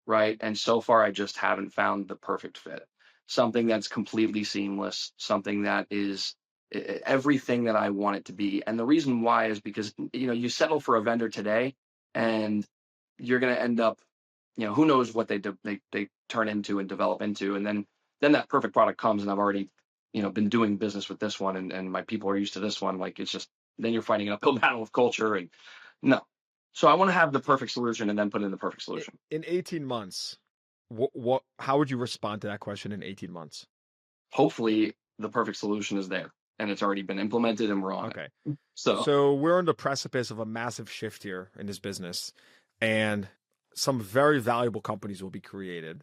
right? And so far, I just haven't found the perfect fit. Something that's completely seamless, something that is everything that I want it to be. And the reason why is because, you settle for a vendor today and you're going to end up, who knows what they turn into and develop into. And then that perfect product comes and I've already, been doing business with this one and my people are used to this one. Like, it's just, then you're fighting an uphill battle of culture and no. So I want to have the perfect solution and then put in the perfect solution. In 18 months, how would you respond to that question in 18 months? Hopefully the perfect solution is there and it's already been implemented and we're on it. So we're on the precipice of a massive shift here in this business, and some very valuable companies will be created.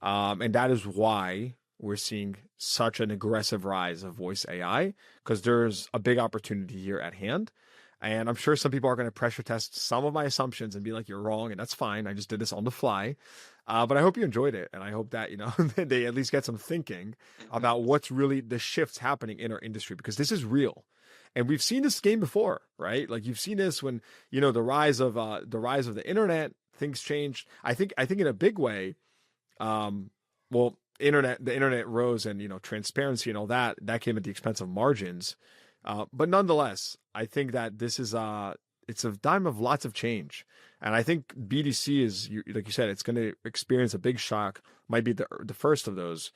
And that is why we're seeing such an aggressive rise of voice AI, because there's a big opportunity here at hand. And I'm sure some people are going to pressure test some of my assumptions and be like, you're wrong. And that's fine. I just did this on the fly. But I hope you enjoyed it. And I hope that, they at least get some thinking about what's really the shifts happening in our industry, because this is real. And we've seen this game before, right? Like, you've seen this when, the rise of the internet, things changed. I think in a big way, the internet rose, and, transparency and all that came at the expense of margins. But nonetheless, I think that this is it's a time of lots of change. And I think BDC is, like you said, it's going to experience a big shock. Might be the first of those.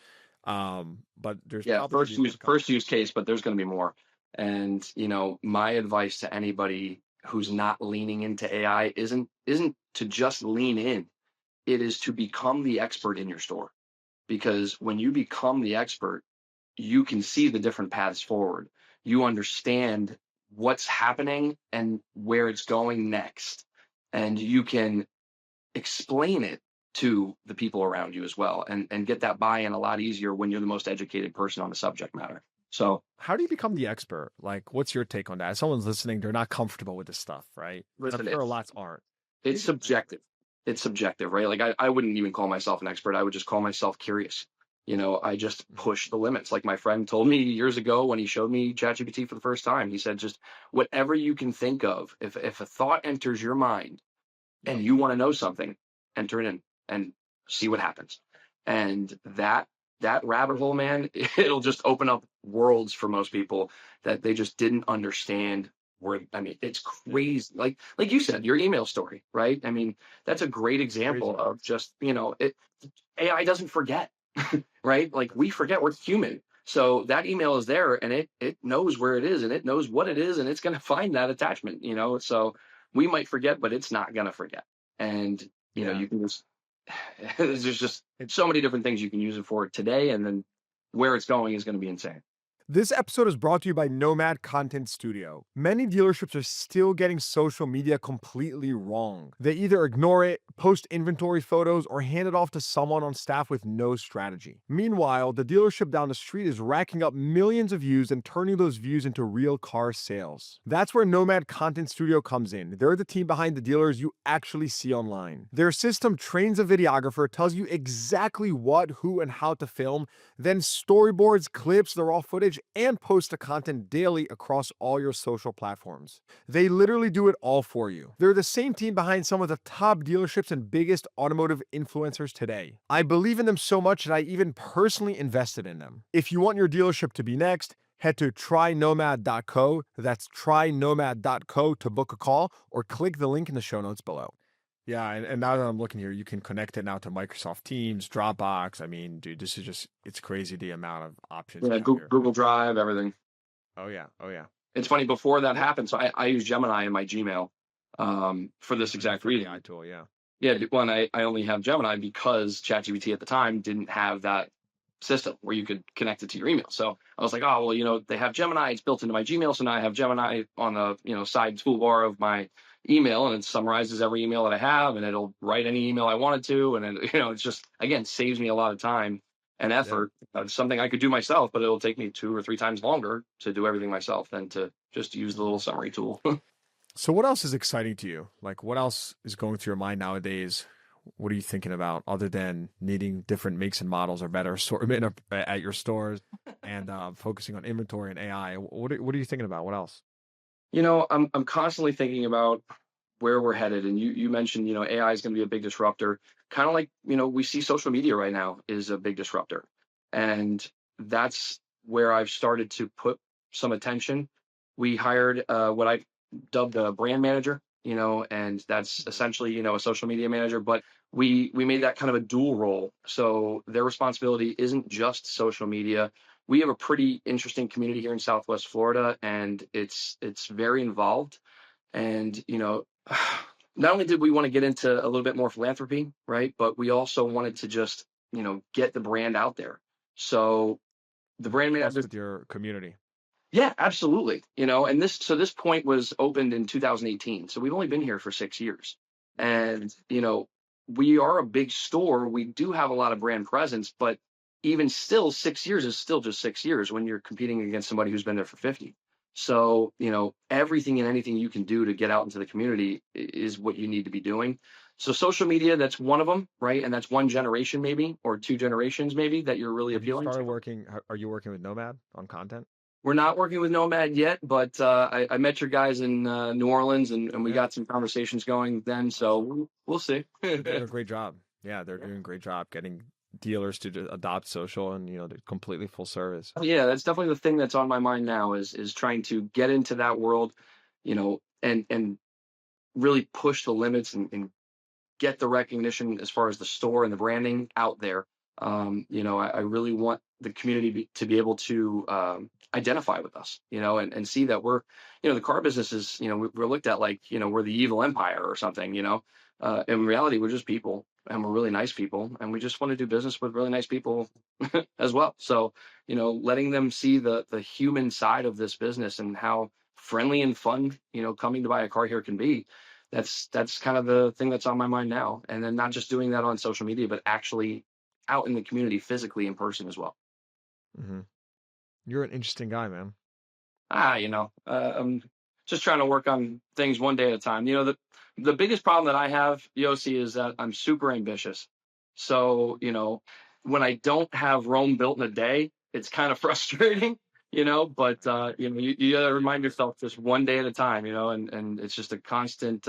But there's first use case, but there's going to be more. And, my advice to anybody who's not leaning into AI isn't to just lean in. It is to become the expert in your store. Because when you become the expert, you can see the different paths forward. You understand what's happening and where it's going next. And you can explain it to the people around you as well, and get that buy-in a lot easier when you're the most educated person on the subject matter. So how do you become the expert? Like, what's your take on that? If someone's listening, they're not comfortable with this stuff, right? listen, I'm sure lots aren't. it's subjective. It's subjective, right? Like I wouldn't even call myself an expert. I would just call myself curious. I just push the limits. Like my friend told me years ago when he showed me ChatGPT for the first time, he said, just whatever you can think of, if a thought enters your mind and you want to know something, enter it in and see what happens. And that rabbit hole, man, it'll just open up worlds for most people that they just didn't understand. Where, I mean, it's crazy. Like you said, your email story, right? I mean, that's a great example of just, AI doesn't forget, right? Like we forget, we're human. So that email is there and it knows where it is and it knows what it is and it's going to find that attachment, so we might forget, but it's not going to forget. And, you can just, there's just so many different things you can use it for today. And then where it's going is going to be insane. This episode is brought to you by Nomad Content Studio. Many dealerships are still getting social media completely wrong. They either ignore it, post inventory photos, or hand it off to someone on staff with no strategy. Meanwhile, the dealership down the street is racking up millions of views and turning those views into real car sales. That's where Nomad Content Studio comes in. They're the team behind the dealers you actually see online. Their system trains a videographer, tells you exactly what, who, and how to film, then storyboards, clips, the raw footage, and post the content daily across all your social platforms. They literally do it all for you. They're the same team behind some of the top dealerships and biggest automotive influencers today. I believe in them so much that I even personally invested in them. If you want your dealership to be next, head to trynomad.co. That's trynomad.co to book a call or click the link in the show notes below. Yeah, and now that I'm looking here, you can connect it now to Microsoft Teams, Dropbox. I mean, dude, this is just, it's crazy the amount of options. Yeah, Google Drive, everything. Oh, yeah. It's funny, before that happened, so I use Gemini in my Gmail for this exact reason. AI tool, yeah. Yeah, one, I only have Gemini because ChatGPT at the time didn't have that system where you could connect it to your email. So I was like, oh, well, they have Gemini, it's built into my Gmail, so now I have Gemini on the, side toolbar of my email, and it summarizes every email that I have, and it'll write any email I wanted to, and it, it's just, again, saves me a lot of time and effort. Yeah. Something I could do myself, but it'll take me 2 or 3 times longer to do everything myself than to just use the little summary tool. So what else is exciting to you? Like, what else is going through your mind nowadays? What are you thinking about other than needing different makes and models or better assortment at your stores and focusing on inventory and AI? What are you thinking about? What else? I'm constantly thinking about where we're headed. And you mentioned, AI is going to be a big disruptor, kind of like, we see social media right now is a big disruptor. And that's where I've started to put some attention. We hired what I dubbed a brand manager, and that's essentially, a social media manager, but we made that kind of a dual role. So their responsibility isn't just social media. We have a pretty interesting community here in Southwest Florida, and it's very involved. And, not only did we want to get into a little bit more philanthropy, right, but we also wanted to just, get the brand out there. So the brand manager with your community. Yeah, absolutely. And this point was opened in 2018. So we've only been here for 6 years. And, we are a big store. We do have a lot of brand presence, but even still, 6 years is still just 6 years when you're competing against somebody who's been there for 50. So, everything and anything you can do to get out into the community is what you need to be doing. So social media, that's one of them, right? And that's one generation maybe, or 2 generations maybe, that you're really appealing to. Are you working with Nomad on content? We're not working with Nomad yet, but I met your guys in New Orleans, and we got some conversations going then. So we'll see. They're doing a great job. Yeah, they're doing a great job getting dealers to adopt social, and they're completely full service. Yeah, that's definitely the thing that's on my mind now is trying to get into that world, and really push the limits and get the recognition as far as the store and the branding out there. I really want the community to be able to identify with us, and see that we're, the car business is, we're looked at like, we're the evil empire or something, in reality, we're just people, and we're really nice people, and we just want to do business with really nice people as well. So, letting them see the human side of this business and how friendly and fun, coming to buy a car here can be. That's kind of the thing that's on my mind now. And then not just doing that on social media, but actually out in the community, physically in person as well. Mm-hmm. You're an interesting guy, man. I'm just trying to work on things one day at a time. The biggest problem that I have, Yossi, is that I'm super ambitious. So, when I don't have Rome built in a day, it's kind of frustrating, but, you gotta remind yourself just one day at a time, and it's just a constant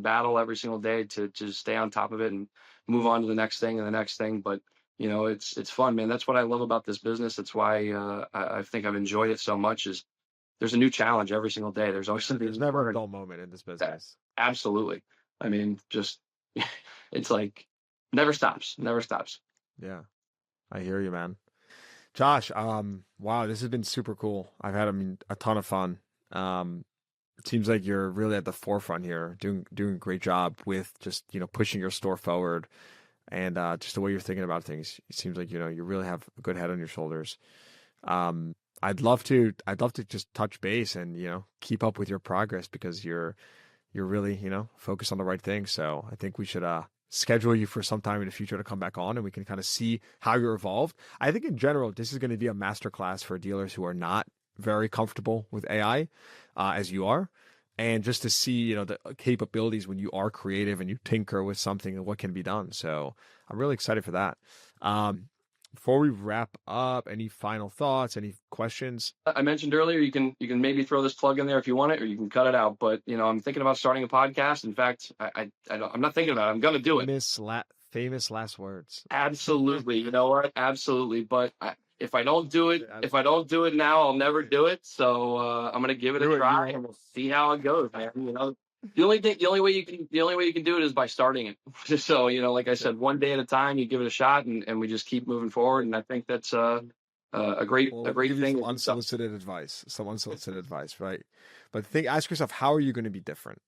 battle every single day to just stay on top of it and move on to the next thing and the next thing. But, it's fun, man. That's what I love about this business. That's why I think I've enjoyed it so much. Is there's a new challenge every single day. There's always something. There's never a dull moment in this business. Absolutely. I mean, just it's like never stops, never stops. Yeah, I hear you, man. Josh, wow, this has been super cool. I've had, a ton of fun. It seems like you're really at the forefront here, doing a great job with just, pushing your store forward. And just the way you're thinking about things, it seems like you really have a good head on your shoulders. I'd love to just touch base and keep up with your progress because you're really focused on the right thing. So I think we should schedule you for some time in the future to come back on and we can kind of see how you're evolved. I think in general this is going to be a masterclass for dealers who are not very comfortable with AI as you are. And just to see, the capabilities when you are creative and you tinker with something and what can be done. So I'm really excited for that. Before we wrap up, any final thoughts, any questions? I mentioned earlier, you can maybe throw this plug in there if you want it, or you can cut it out. But I'm thinking about starting a podcast. In fact, I'm not thinking about it. I'm going to do it. Famous last words. Absolutely. You know what? Absolutely. But if I don't do it now, I'll never do it. So I'm gonna give it a try, and we'll see how it goes, man. The only way you can do it is by starting it. So like I said, one day at a time, you give it a shot, and we just keep moving forward. And I think that's a great thing. Some unsolicited advice, right? But ask yourself, how are you going to be different,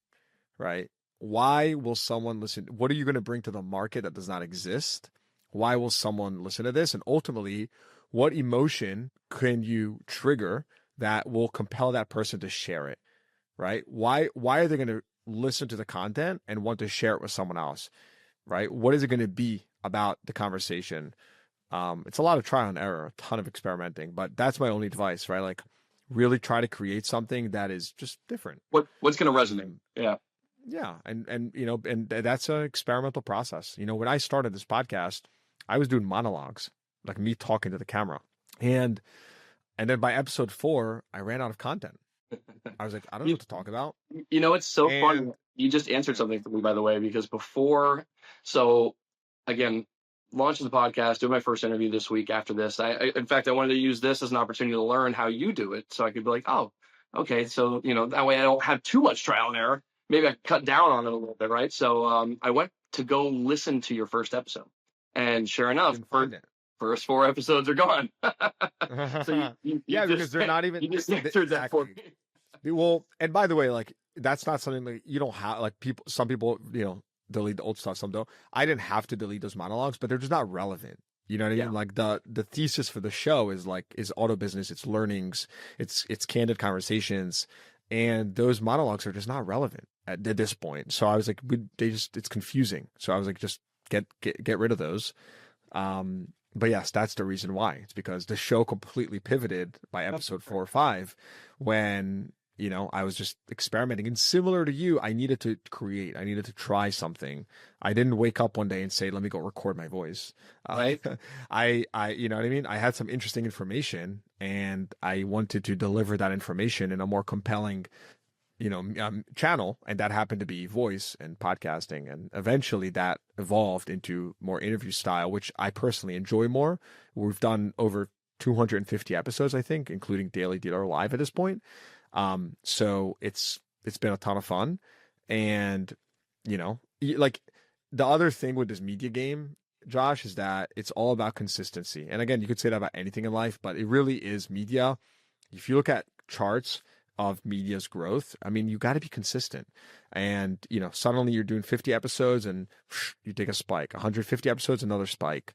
right? Why will someone listen? What are you going to bring to the market that does not exist? Why will someone listen to this? And ultimately, what emotion can you trigger that will compel that person to share it, right? Why are they going to listen to the content and want to share it with someone else, right? What is it going to be about the conversation? It's a lot of trial and error, a ton of experimenting, but that's my only advice, right? Like really try to create something that is just different. What's going to resonate? Yeah. Yeah. And that's an experimental process. When I started this podcast, I was doing monologues, like me talking to the camera. And then by episode 4, I ran out of content. I was like, I don't know what to talk about. It's so fun. You just answered something for me, by the way, because again, launching the podcast, doing my first interview this week after this. In fact, I wanted to use this as an opportunity to learn how you do it. So I could be like, oh, okay. So, that way I don't have too much trial and error. Maybe I cut down on it a little bit, right? So I went to go listen to your first episode. And sure enough, first 4 episodes are gone. So because they're not even. You just answered that for me. Well, and by the way, like that's not something like you don't have. Like some people, delete the old stuff. Some don't. I didn't have to delete those monologues, but they're just not relevant. You know what I mean? Like the thesis for the show is auto business, it's learnings, it's candid conversations, and those monologues are just not relevant at this point. So I was like, it's confusing. So I was like, just get rid of those. But yes, that's the reason why. It's because the show completely pivoted by episode 4 or 5 when, I was just experimenting. And similar to you, I needed to create. I needed to try something. I didn't wake up one day and say, let me go record my voice. Right. I you know what I mean? I had some interesting information and I wanted to deliver that information in a more compelling channel, and that happened to be voice and podcasting, and eventually that evolved into more interview style, which I personally enjoy more. We've done over 250 episodes, I think, including Daily Dealer Live at this point. So it's been a ton of fun, and like the other thing with this media game, Josh, is that it's all about consistency. And again, you could say that about anything in life, but it really is media. If you look at charts of media's growth, I mean, you got to be consistent. And, suddenly you're doing 50 episodes and you take a spike, 150 episodes, another spike.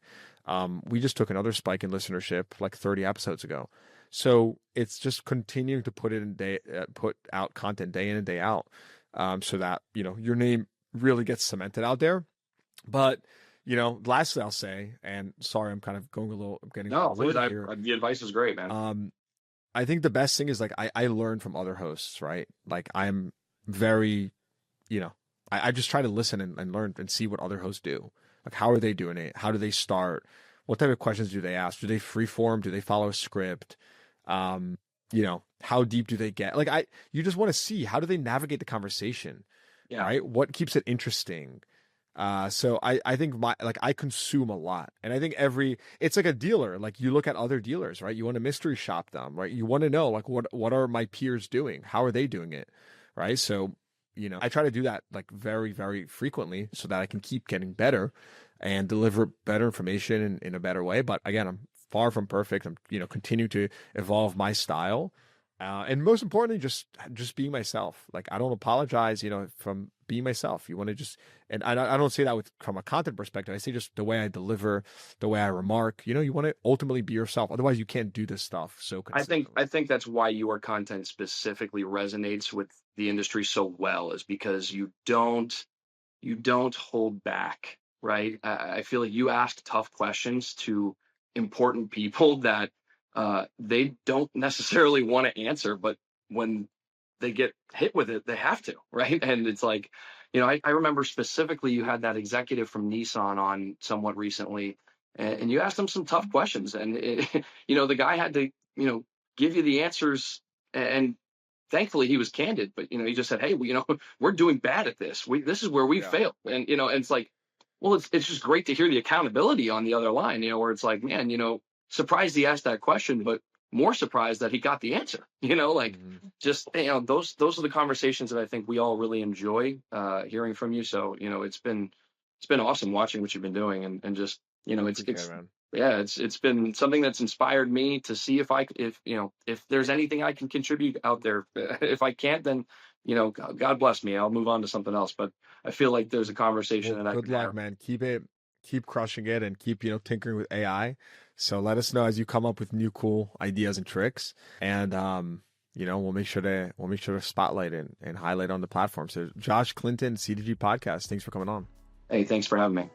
We just took another spike in listenership like 30 episodes ago. So it's just continuing to put out content day in and day out, so that, your name really gets cemented out there. But, lastly, I'll say, and sorry, I'm kind of getting No, please, here. the advice is great, man. I think the best thing is like, I learn from other hosts, right? Like I'm very, I just try to listen and learn and see what other hosts do. Like, how are they doing it? How do they start? What type of questions do they ask? Do they freeform? Do they follow a script? How deep do they get? Like, you just want to see, how do they navigate the conversation? Yeah. Right? What keeps it interesting? So I think I consume a lot, and I think it's like a dealer. Like, you look at other dealers, right? You want to mystery shop them, right? You want to know, like, what are my peers doing? How are they doing it? Right? So, I try to do that like very, very frequently so that I can keep getting better and deliver better information in a better way. But again, I'm far from perfect. I'm, continue to evolve my style. And most importantly, just being myself. Like, I don't apologize, from being myself. You want to just, and I don't say that from a content perspective. I say just the way I deliver, the way I remark. You want to ultimately be yourself. Otherwise, you can't do this stuff so consistently. I think that's why your content specifically resonates with the industry so well, is because you don't hold back, right? I feel like you ask tough questions to important people that they don't necessarily want to answer, but when they get hit with it, they have to, right? And it's like, I remember specifically you had that executive from Nissan on somewhat recently, and you asked him some tough questions, and the guy had to, give you the answers, and thankfully he was candid, but he just said, hey, we're doing bad at this. This is where we failed, and and it's like, well, it's just great to hear the accountability on the other line, where it's like, man, surprised he asked that question, but more surprised that he got the answer. Just those are the conversations that I think we all really enjoy hearing from you. So it's been awesome watching what you've been doing, and just it's been something that's inspired me to see if there's anything I can contribute out there. If I can't, then God bless me, I'll move on to something else. But I feel like there's a conversation that I good luck, man. Keep crushing it, and keep tinkering with AI. So let us know as you come up with new cool ideas and tricks, and we'll make sure to spotlight and highlight on the platform. So Josh Clinton, CDG Podcast, thanks for coming on. Hey, thanks for having me.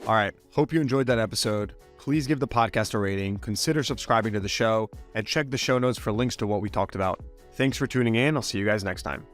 All right. Hope you enjoyed that episode. Please give the podcast a rating, consider subscribing to the show, and check the show notes for links to what we talked about. Thanks for tuning in. I'll see you guys next time.